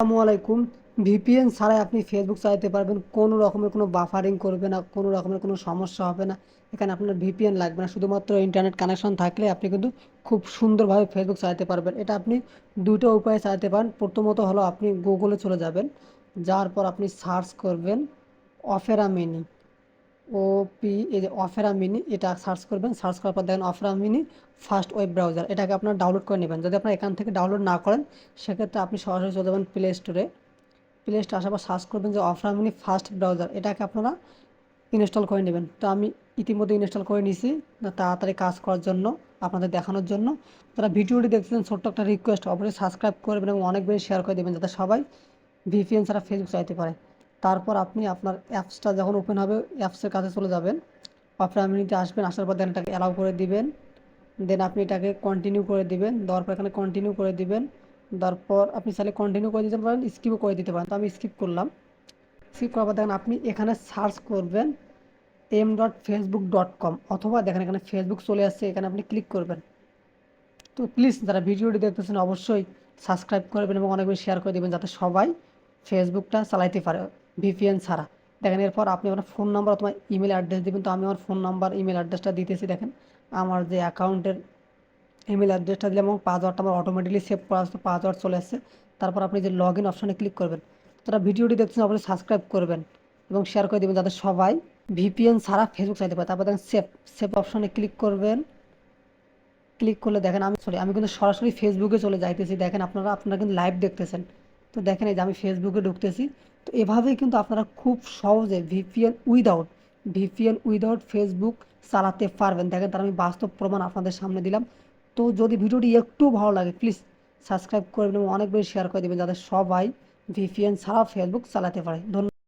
আসসালামু আলাইকুম। ভিপিএন ছাড়াই আপনি ফেসবুক চালাতে পারবেন, কোনো রকমের কোনো বাফারিং করবে না, কোনো রকমের কোনো সমস্যা হবে না। এখানে আপনার ভিপিএন লাগবে না, শুধুমাত্র ইন্টারনেট কানেকশন থাকলে আপনি কিন্তু খুব সুন্দরভাবে ফেসবুক চালাতে পারবেন। এটা আপনি দুটো উপায়ে চালাতে পারেন। প্রথমত হলো আপনি গুগলে চলে যাবেন, যাওয়ার পর আপনি সার্চ করবেন অফেরা মিনি, ওপি, এই যে অফেরা মিনি, এটা সার্চ করবেন। সার্চ করার পর দেখেন opera mini first web browser, এটাকে আপনার ডাউনলোড করে নেবেন। যদি আপনার এখান থেকে ডাউনলোড না করেন, সেক্ষেত্রে আপনি সরাসরি চলে যাবেন প্লে স্টোরে। প্লে স্টোরে আসার পর সার্চ করবেন যে অফেরা মিনি ফার্স্ট ব্রাউজার, এটাকে আপনারা ইনস্টল করে নেবেন। তো আমি ইতিমধ্যে ইনস্টল করে নিয়েছি তাড়াতাড়ি কাজ করার জন্য, আপনাদের দেখানোর জন্য। যারা ভিডিওটি দেখছেন, ছোট্ট একটা রিকোয়েস্ট, অবশ্যই সাবস্ক্রাইব করবেন এবং অনেক বেশি শেয়ার করে দেবেন, যাতে সবাই ভিপিএন ছাড়া ফেসবুক চাইতে পারে। তারপর আপনি আপনার অ্যাপসটা যখন ওপেন হবে, অ্যাপসের কাছে চলে যাবেন, অফেরা মিনিতে আসবেন। আসার পর দেন এটাকে অ্যালাউ করে দিবেন। দেন আপনি এটাকে কন্টিনিউ করে দিবেন। দেওয়ার পর এখানে কন্টিনিউ করে দিবেন। তারপর আপনি চাইলে কন্টিনিউ করে দিতে পারেন, স্কিপও করে দিতে পারেন। তো আমি স্কিপ করলাম। স্কিপ করার পর দেখেন আপনি এখানে সার্চ করবেন m.facebook.com, অথবা দেখেন এখানে ফেসবুক চলে আসছে, এখানে আপনি ক্লিক করবেন। তো প্লিজ যারা ভিডিওটি দেখতেছেন, অবশ্যই সাবস্ক্রাইব করবেন এবং অনেক বেশি শেয়ার করে দেবেন, যাতে সবাই ফেসবুকটা চালাইতে পারে ভিপিএন ছাড়া। দেখেন এরপর আপনি আপনার ফোন নাম্বার অথবা ইমেল অ্যাড্রেস দেবেন। তো আমি আমার ফোন নাম্বার ইমেল অ্যাড্রেসটা দিতেছি। দেখেন আমার যে অ্যাকাউন্টের ইমেল অ্যাড্রেসটা দিলাম এবং পাসওয়ার্ডটা আমার অটোমেটিকলি সেভ করা আছে, পাসওয়ার্ড চলে আসছে। তারপর আপনি যে লগ ইন অপশানে ক্লিক করবেন। তারা ভিডিওটি দেখছেন, অবশ্যই সাবস্ক্রাইব করবেন এবং শেয়ার করে দেবেন, যাতে সবাই ভিপিএন ছাড়া ফেসবুক চাইতে পারে। তারপর দেখেন সেভ, সেভ অপশানে ক্লিক করবেন। ক্লিক করলে দেখেন আমি কিন্তু সরাসরি ফেসবুকে চলে যাইতেছি। দেখেন আপনারা কিন্তু লাইভ দেখতেছেন। তো দেখেন এই যে আমি ফেসবুকে ঢুকতেছি। তো এভাবেই কিন্তু আপনারা খুব সহজে ভিপিএন উইদাউট ফেসবুক চালাতে পারবেন। দেখেন তার আমি বাস্তব প্রমাণ আপনাদের সামনে দিলাম। তো যদি ভিডিওটি একটু ভালো লাগে, প্লিজ সাবস্ক্রাইব করবেন এবং অনেক বেশি শেয়ার করে দেবেন, যাতে সবাই ভিপিএন ছাড়া ফেসবুক চালাতে পারে। ধন্যবাদ।